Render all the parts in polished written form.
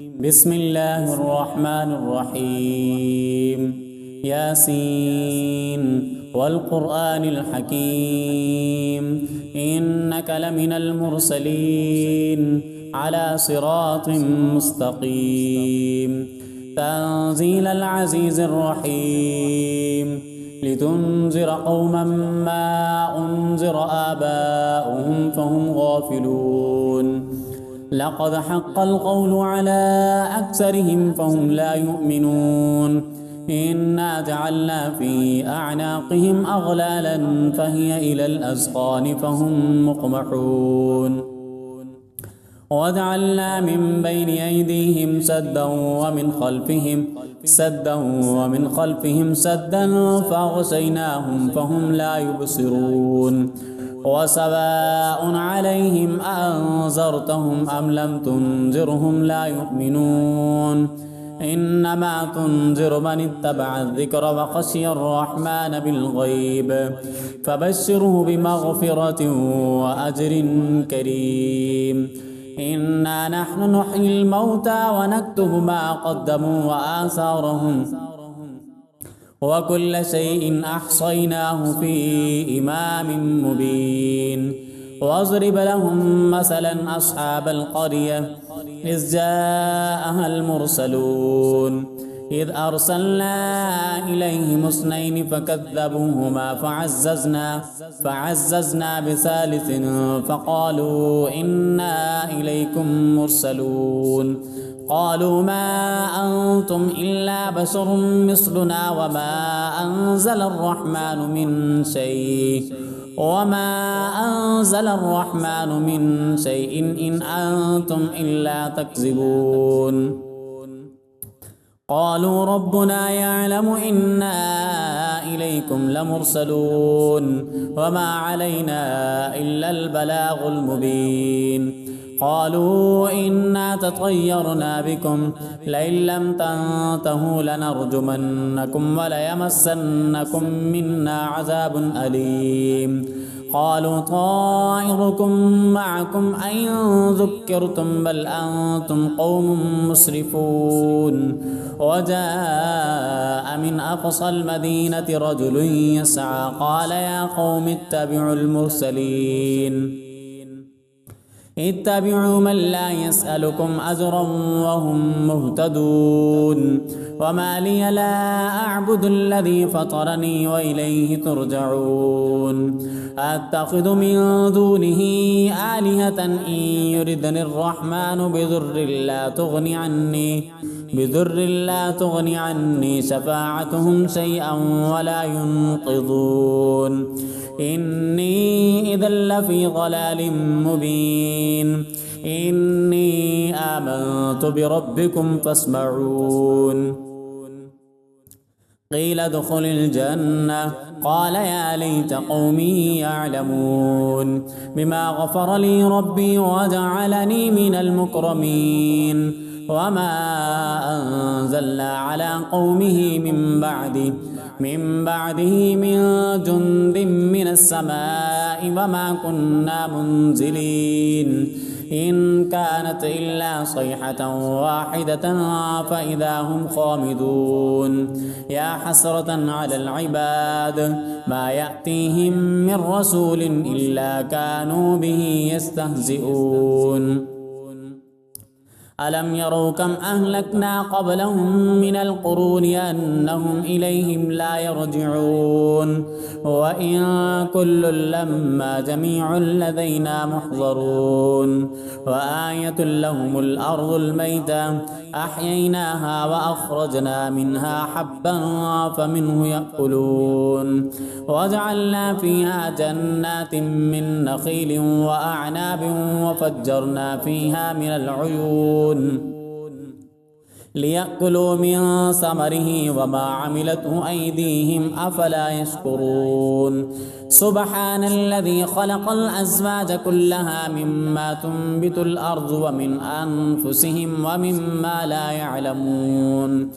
بسم الله الرحمن الرحيم. ياسين والقرآن الحكيم إنك لمن المرسلين على صراط مستقيم تنزيل العزيز الرحيم لتنذر قوما ما أنذر آباؤهم فهم غافلون. لقد حق القول على أكثرهم فهم لا يؤمنون. إنا جعلنا في أعناقهم أغلالا فهي إلى الأذقان فهم مقمحون. وجعلنا من بين أيديهم سدا ومن خلفهم سدا فأغشيناهم فهم لا يبصرون. وسواء عليهم أنذرتهم أم لم تنذرهم لا يؤمنون. إنما تنذر من اتبع الذكر وخشي الرحمن بالغيب فبشره بمغفرة وأجر كريم. إنا نحن نحيي الموتى ونكتب ما قدموا وآثارهم وكل شيء أحصيناه في إمام مبين. واضرب لهم مثلا أصحاب القرية إذ جاءها المرسلون إذ أرسلنا إليهم اثنين فكذبوهما فعززنا بثالث فقالوا إنا إليكم مرسلون. قالوا ما أنتم إلا بشر مثلنا وما أنزل الرحمن من شيء إن أنتم إلا تكذبون. قالوا ربنا يعلم إنا إليكم لمرسلون وما علينا إلا البلاغ المبين. قالوا إنا تطيرنا بكم لئن لم تنتهوا لنرجمنكم وليمسنكم منا عذاب أليم. قالوا طائركم معكم أئن ذكرتم بل أنتم قوم مسرفون. وجاء من أقصى المدينة رجل يسعى قال يا قوم اتبعوا المرسلين اتبعوا من لا يسألكم أجرا وهم مهتدون. وما لي لا أعبد الذي فطرني وإليه ترجعون. أتخذ من دونه آلهة إن يردني الرحمن بضر لا تغني عني شفاعتهم شيئا ولا ينقذون. إني إذا لفي ضلال مبين. إني آمنت بربكم فاسمعون. قيل ادخل الجنة قال يا ليت قومي يعلمون بما غفر لي ربي وجعلني من المكرمين. وما أنزلنا على قومه من بعده من جند من السماء وما كنا منزلين. إن كانت إلا صيحة واحدة فإذا هم خامدون. يا حسرة على العباد ما يأتيهم من رسول إلا كانوا به يستهزئون. ألم يروا كم أهلكنا قبلهم من القرون أنهم إليهم لا يرجعون. وإن كل لما جميع لدينا محضرون. وآية لهم الأرض الميتة أحييناها وأخرجنا منها حبا فمنه يأكلون. وجعلنا فيها جنات من نخيل وأعناب وفجرنا فيها من العيون ليأكلوا من ثمره وما عملته أيديهم أفلا يشكرون. سبحان الذي خلق الأزواج كلها مما تنبت الأرض ومن أنفسهم ومما لا يعلمون.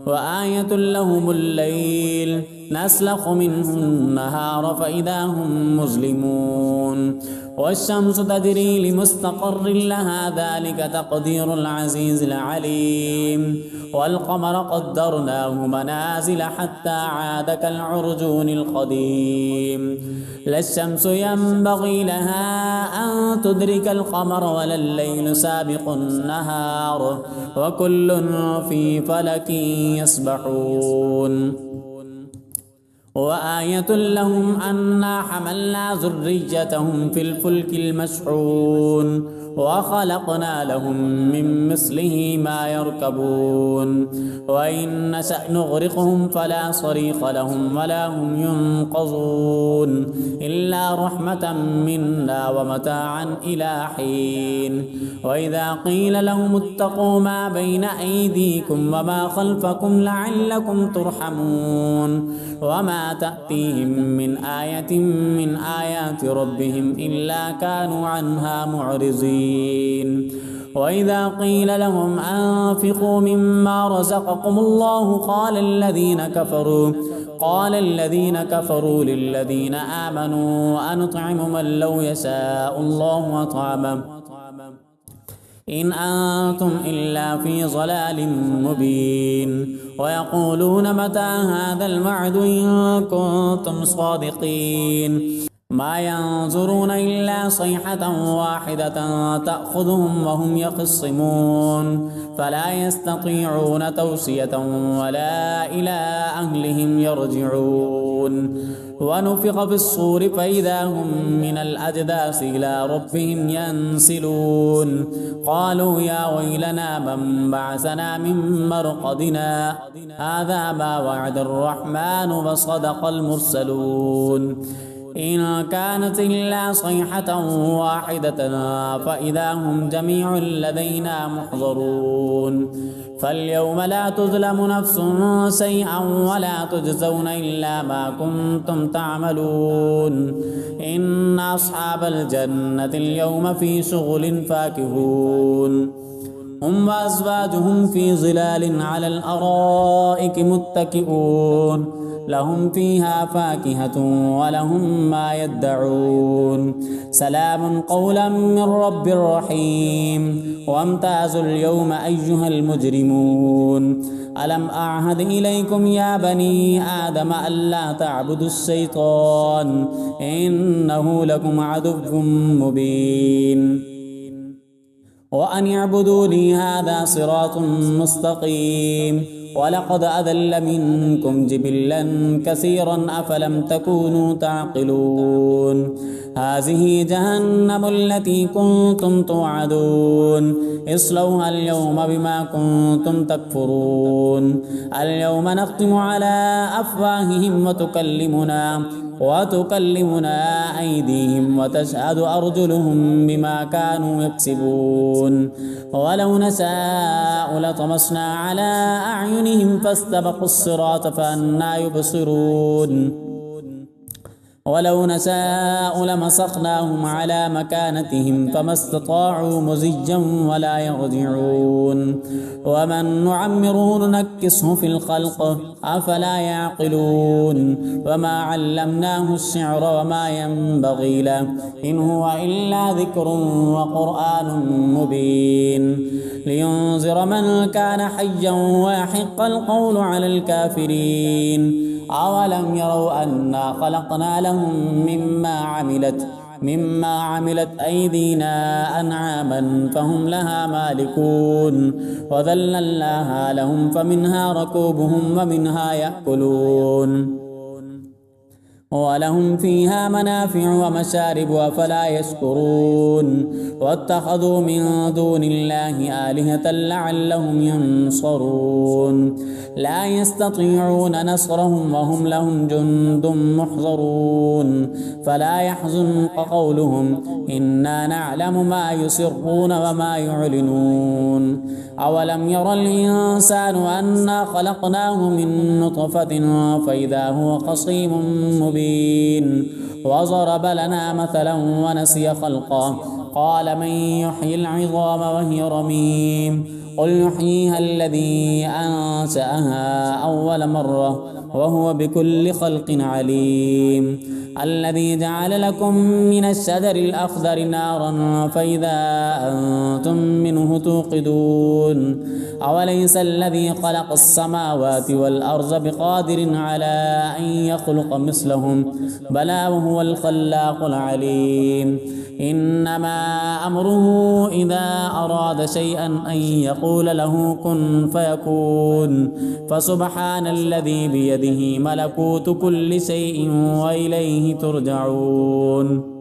وآية لهم الليل نسلخ منه النهار فإذا هم مظلمون. والشمس تجري لمستقر لها ذلك تقدير العزيز العليم والقمر قدرناه منازل حتى عاد كالعرجون القديم لا الشمس ينبغي لها أن تدرك القمر ولا الليل سابق النهار وكل في فلك يسبحون وآية لهم أنا حملنا ذريتهم في الفلك المشحون وخلقنا لهم من مثله ما يركبون وإن نشأ نغرقهم فلا صريخ لهم ولا هم ينقذون إلا رحمة منا ومتاعا إلى حين وإذا قيل لهم اتقوا ما بين أيديكم وما خلفكم لعلكم ترحمون وما تأتيهم من آية من آيات ربهم إلا كانوا عنها معرضين وإذا قيل لهم أنفقوا مما رزقكم الله قال الذين كفروا للذين آمنوا أنطعم من لو يشاء الله أطعمه إن أنتم إلا في ضلال مبين ويقولون متى هذا الوعد إن كنتم صادقين ما ينظرون إلا صيحة واحدة تأخذهم وهم يخصمون فلا يستطيعون توصية ولا إلى أهلهم يرجعون ونفخ في الصور فإذا هم من الأجداث إلى ربهم ينسلون قالوا يا ويلنا من بعثنا من مرقدنا هذا ما وعد الرحمن وصدق المرسلون إن كانت إلا صيحة واحدة فإذا هم جميع لدينا محضرون فاليوم لا تظلم نفس شيئا ولا تجزون إلا ما كنتم تعملون إن أصحاب الجنة اليوم في شغل فاكهون هم وأزواجهم في ظلال على الأرائك متكئون لهم فيها فاكهة ولهم ما يدعون سلام قولا من رب رحيم وامتازوا اليوم أيها المجرمون ألم أعهد إليكم يا بني آدم ألا تعبدوا الشيطان إنه لكم عدو مبين وأن اعبدوا لي هذا صراط مستقيم ولقد أضل منكم جبلا كثيرا أفلم تكونوا تعقلون هذه جهنم التي كنتم توعدون اصلوها اليوم بما كنتم تكفرون اليوم نختم على أفواههم وتكلمنا أيديهم وتشهد أرجلهم بما كانوا يكسبون ولو نشاء لطمسنا على أعينهم فاستبقوا الصراط فأنى يبصرون ولو نشاء لمسخناهم على مكانتهم فما استطاعوا مزجا ولا يرجعون ومن نعمره ننكسه في الخلق أفلا يعقلون وما علمناه الشعر وما ينبغي له إن هو إلا ذكر وقرآن مبين لينذر من كان حيا ويحق القول على الكافرين أولم يروا أنا خلقنا لهم مما عملت أيدينا أنعاما فهم لها مالكون وذللناها لهم فمنها ركوبهم ومنها يأكلون ولهم فيها منافع ومشارب أفلا يشكرون واتخذوا من دون الله آلهة لعلهم ينصرون لا يستطيعون نصرهم وهم لهم جند محضرون فلا يحزنك قولهم إنا نعلم ما يسرون وما يعلنون أولم ير الإنسان أنا خلقناه من نطفة فإذا هو خصيم مبين وضرب لنا مثلا ونسي خلقه قال من يحيي العظام وهي رميم قل يحييها الذي أنشأها أول مرة وهو بكل خلق عليم الذي جعل لكم من الشجر الأخضر نارا فإذا أنتم منه توقدون أوليس الذي خلق السماوات والأرض بقادر على أن يخلق مثلهم بلى وهو الخلاق العليم إنما أمره إذا أراد شيئا أن يقول له كن فيكون فسبحان الذي بيده ملكوت كل شيء وإليه ترجعون.